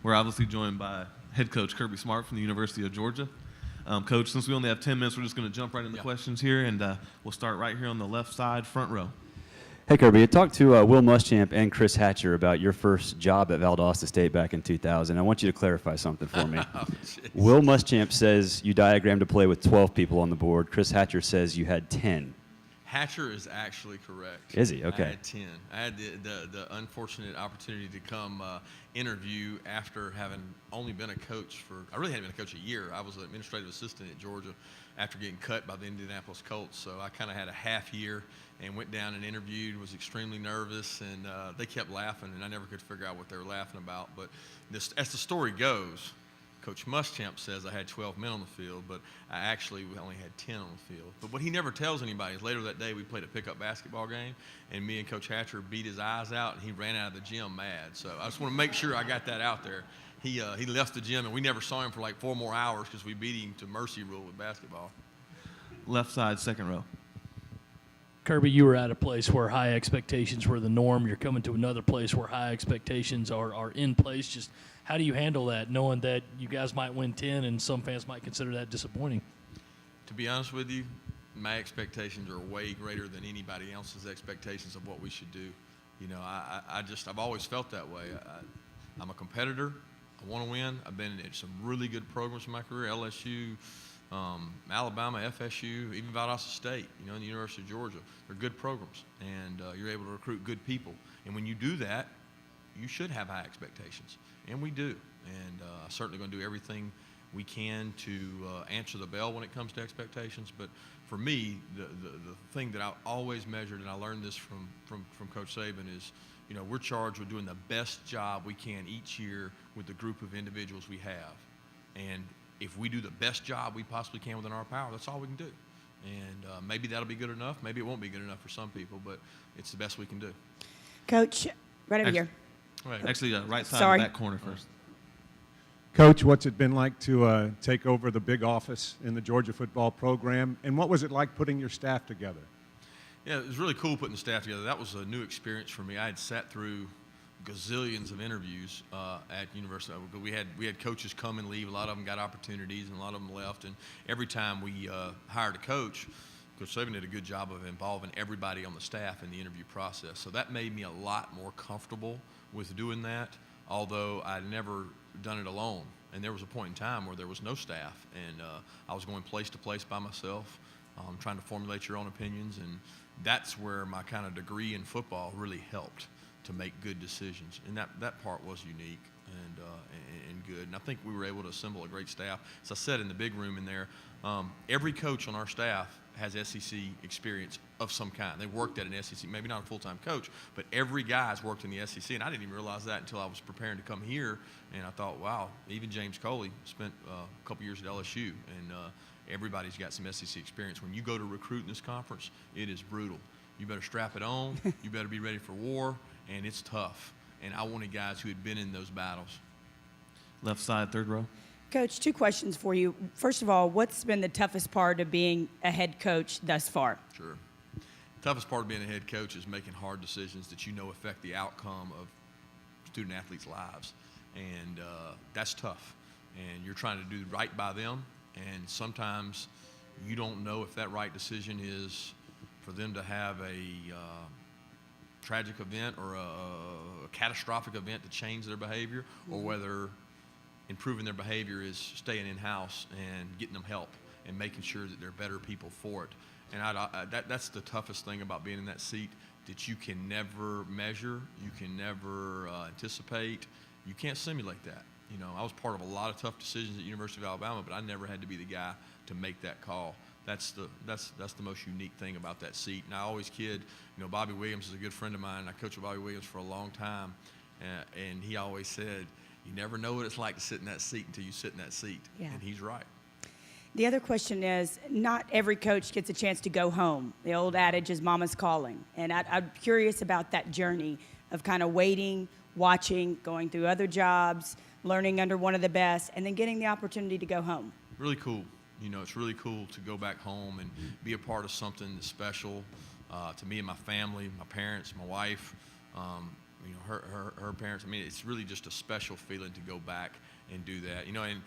We're obviously joined by head coach Kirby Smart from the University of Georgia. Coach, since we only have 10 minutes, we're just going to jump right into questions here, and we'll start right here on the left side, front row. Hey, Kirby, you talked to Will Muschamp and Chris Hatcher about your first job at Valdosta State back in 2000. I want you to clarify something for me. Will Muschamp says you diagrammed a play with 12 people on the board. Chris Hatcher says you had 10. Hatcher is actually correct. Is he? Okay. I had 10. I had the unfortunate opportunity to come interview after having only been a coach I really hadn't been a coach a year. I was an administrative assistant at Georgia after getting cut by the Indianapolis Colts. So I kind of had a half year and went down and interviewed, was extremely nervous, and they kept laughing, and I never could figure out what they were laughing about. But as the story goes, Coach Muschamp says I had 12 men on the field, but I actually only had 10 on the field. But what he never tells anybody is later that day we played a pickup basketball game, and me and Coach Hatcher beat his eyes out, and he ran out of the gym mad. So I just want to make sure I got that out there. He left the gym, and we never saw him for like 4 more hours because we beat him to mercy rule with basketball. Left side, second row. Kirby, you were at a place where high expectations were the norm. You're coming to another place where high expectations are in place. Just how do you handle that, knowing that you guys might win 10 and some fans might consider that disappointing? To be honest with you, my expectations are way greater than anybody else's expectations of what we should do. You know, I've always felt that way. I'm a competitor. I want to win. I've been in some really good programs in my career, LSU, Alabama, FSU, even Valdosta State, and the University of Georgia. They're good programs, and you're able to recruit good people. And when you do that, you should have high expectations, and we do. And I'm certainly going to do everything we can to answer the bell when it comes to expectations. But for me, the thing that I always measured, and I learned this from Coach Saban, is we're charged with doing the best job we can each year with the group of individuals we have. And if we do the best job we possibly can within our power, that's all we can do. And maybe that'll be good enough. Maybe it won't be good enough for some people, but it's the best we can do. Coach, right over here. Actually, right side, back corner first. Coach, what's it been like to take over the big office in the Georgia football program, and what was it like putting your staff together? Yeah, it was really cool putting the staff together. That was a new experience for me. I had sat through gazillions of interviews at University. We had coaches come and leave. A lot of them got opportunities, and a lot of them left. And every time we hired a coach, Coach Saban did a good job of involving everybody on the staff in the interview process. So that made me a lot more comfortable with doing that, although I'd never done it alone. And there was a point in time where there was no staff, and I was going place to place by myself, trying to formulate your own opinions. And that's where my kind of degree in football really helped to make good decisions, and that part was unique and good. And I think we were able to assemble a great staff. As I said in the big room in there, every coach on our staff has SEC experience of some kind. They worked at an SEC, maybe not a full-time coach, but every guy's worked in the SEC, and I didn't even realize that until I was preparing to come here, and I thought, wow, even James Coley spent a couple years at LSU, and everybody's got some SEC experience. When you go to recruit in this conference, it is brutal. You better strap it on. You better be ready for war. And it's tough. And I wanted guys who had been in those battles. Left side, third row. Coach, 2 questions for you. First of all, what's been the toughest part of being a head coach thus far? Sure. The toughest part of being a head coach is making hard decisions that affect the outcome of student athletes' lives. And that's tough. And you're trying to do right by them. And sometimes you don't know if that right decision is for them to have a tragic event or a catastrophic event to change their behavior, or whether improving their behavior is staying in-house and getting them help and making sure that they're better people for it. And that's the toughest thing about being in that seat, that you can never measure, you can never anticipate, you can't simulate that. I was part of a lot of tough decisions at University of Alabama, but I never had to be the guy to make that call. That's the most unique thing about that seat. And I always kid, Bobby Williams is a good friend of mine, and I coached with Bobby Williams for a long time, and he always said, you never know what it's like to sit in that seat until you sit in that seat. Yeah. And he's right. The other question is, not every coach gets a chance to go home. The old adage is mama's calling. And I'm curious about that journey of kind of waiting, watching, going through other jobs, learning under one of the best, and then getting the opportunity to go home. Really cool. It's really cool to go back home and be a part of something that's special to me and my family, my parents, my wife. her parents. I mean, it's really just a special feeling to go back and do that. And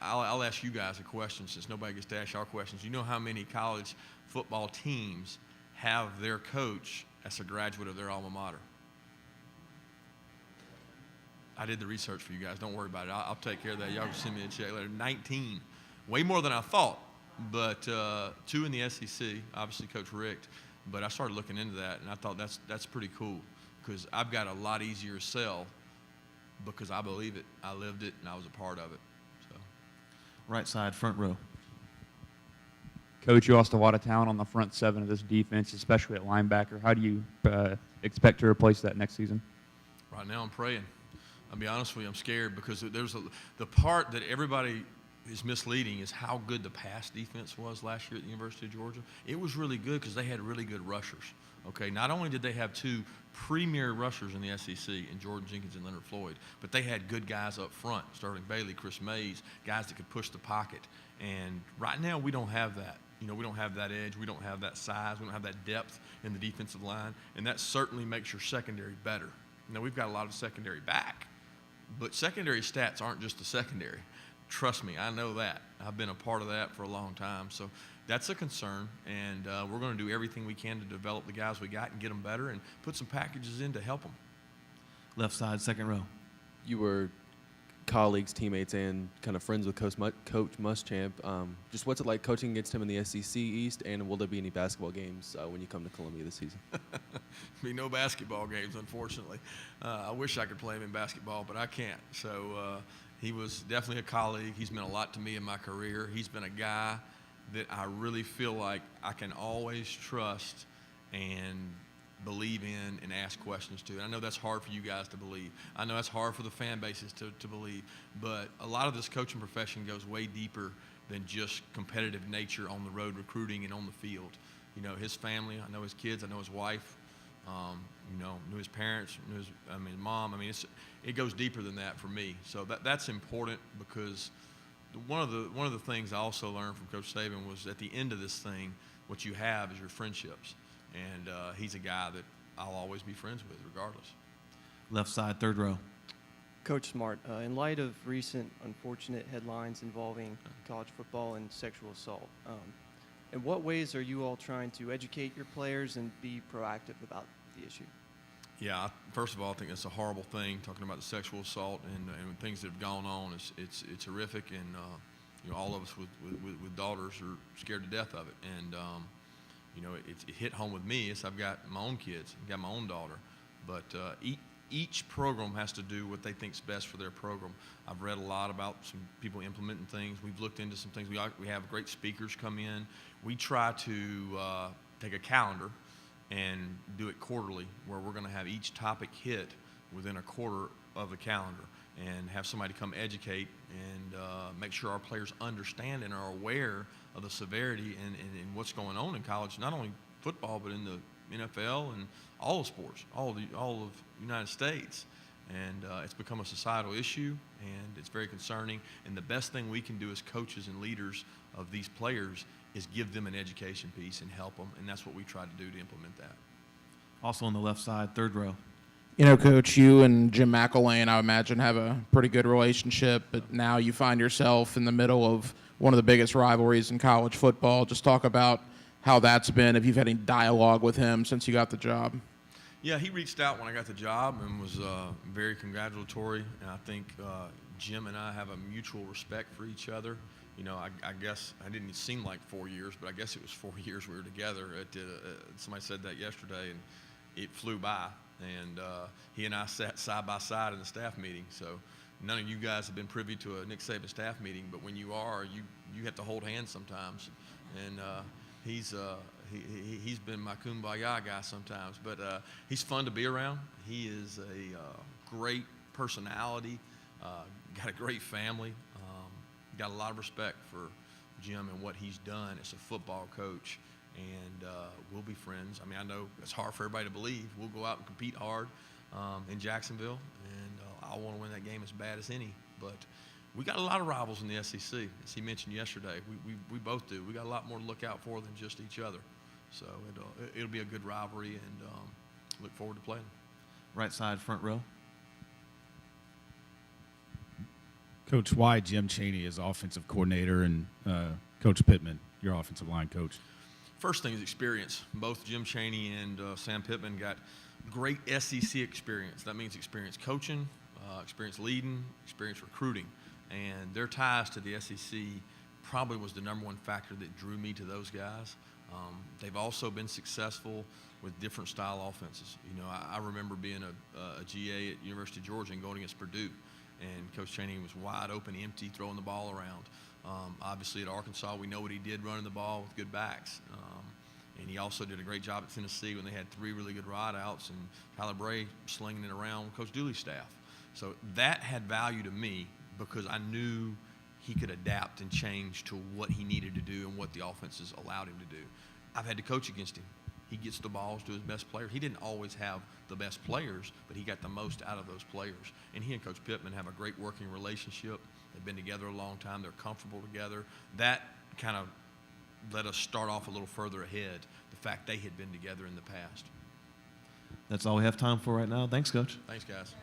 I'll ask you guys a question since nobody gets to ask y'all questions. You know how many college football teams have their coach as a graduate of their alma mater? I did the research for you guys. Don't worry about it. I'll take care of that. Y'all can send me a check later. 19. Way more than I thought. But 2 in the SEC, obviously Coach Richt. But I started looking into that, and I thought that's pretty cool because I've got a lot easier to sell because I believe it. I lived it, and I was a part of it. So, Right side, front row. Coach, you lost a lot of talent on the front seven of this defense, especially at linebacker. How do you expect to replace that next season? right now I'm praying. I'll be honest with you, I'm scared because the part that everybody is misleading is how good the pass defense was last year at the University of Georgia. It was really good because they had really good rushers. Okay, not only did they have 2 premier rushers in the SEC in Jordan Jenkins and Leonard Floyd, but they had good guys up front, Sterling Bailey, Chris Mays, guys that could push the pocket. And right now we don't have that. You know, we don't have that edge. We don't have that size. We don't have that depth in the defensive line, and that certainly makes your secondary better. Now, we've got a lot of secondary back, but secondary stats aren't just the secondary. Trust me, I know that. I've been a part of that for a long time. So that's a concern, and we're going to do everything we can to develop the guys we got and get them better and put some packages in to help them. Left side, second row. You were colleagues, teammates, and kind of friends with Coach Muschamp. Just what's it like coaching against him in the SEC East, and will there be any basketball games when you come to Columbia this season? Be no basketball games, unfortunately. I wish I could play him in basketball, but I can't. So he was definitely a colleague. He's meant a lot to me in my career. He's been a guy that I really feel like I can always trust and believe in and ask questions to. And I know that's hard for you guys to believe. I know that's hard for the fan bases to believe. But a lot of this coaching profession goes way deeper than just competitive nature on the road recruiting and on the field. You know, his family, I know his kids, I know his wife, you know, knew his parents, knew his mom. I mean, it goes deeper than that for me. So that's important because one of the things I also learned from Coach Saban was at the end of this thing, what you have is your friendships. And he's a guy that I'll always be friends with regardless. Left side, third row. Coach Smart, in light of recent unfortunate headlines involving college football and sexual assault, in what ways are you all trying to educate your players and be proactive about the issue? Yeah, first of all, I think it's a horrible thing, talking about the sexual assault and things that have gone on. It's horrific, and you know, all of us with daughters are scared to death of it. And you know, it hit home with me. I've got my own kids, I've got my own daughter, but each program has to do what they think's best for their program. I've read a lot about some people implementing things. We've looked into some things. We have great speakers come in. We try to take a calendar and do it quarterly, where we're going to have each topic hit within a quarter of the calendar and have somebody come educate and make sure our players understand and are aware of the severity and what's going on in college, not only football, but in the NFL and all of sports, all of the United States. And it's become a societal issue, and it's very concerning. And the best thing we can do as coaches and leaders of these players is give them an education piece and help them, and that's what we try to do to implement that. Also on the left side, third row. You know, Coach, you and Jim McElwain, I imagine, have a pretty good relationship, but now you find yourself in the middle of one of the biggest rivalries in college football. Just talk about how that's been, if you've had any dialogue with him since you got the job. Yeah, he reached out when I got the job and was very congratulatory, and I think Jim and I have a mutual respect for each other. You know, I guess I didn't seem like 4 years, but I guess it was 4 years we were together. Somebody said that yesterday, and it flew by. And he and I sat side by side in the staff meeting. So none of you guys have been privy to a Nick Saban staff meeting, but when you are, you have to hold hands sometimes. And he's been my kumbaya guy sometimes, but he's fun to be around. He is a great personality, got a great family. Got a lot of respect for Jim and what he's done as a football coach, and we'll be friends. I mean, I know it's hard for everybody to believe. We'll go out and compete hard in Jacksonville, and I want to win that game as bad as any. But we got a lot of rivals in the SEC, as he mentioned yesterday. We both do. We got a lot more to look out for than just each other. So it'll be a good rivalry, and look forward to playing. right side, front row. Coach, why Jim Chaney as offensive coordinator and Coach Pittman, your offensive line coach? First thing is experience. Both Jim Chaney and Sam Pittman got great SEC experience. That means experience coaching, experience leading, experience recruiting. And their ties to the SEC probably was the number one factor that drew me to those guys. They've also been successful with different style offenses. You know, I remember being a GA at University of Georgia and going against Purdue. And Coach Chaney was wide open, empty, throwing the ball around. Obviously at Arkansas, we know what he did running the ball with good backs. And he also did a great job at Tennessee when they had 3 really good wideouts and Tyler Bray slinging it around with Coach Dooley's staff. So that had value to me because I knew he could adapt and change to what he needed to do and what the offenses allowed him to do. I've had to coach against him. He gets the balls to his best players. He didn't always have the best players, but he got the most out of those players. And he and Coach Pittman have a great working relationship. They've been together a long time. They're comfortable together. That kind of let us start off a little further ahead, the fact they had been together in the past. That's all we have time for right now. Thanks, Coach. Thanks, guys.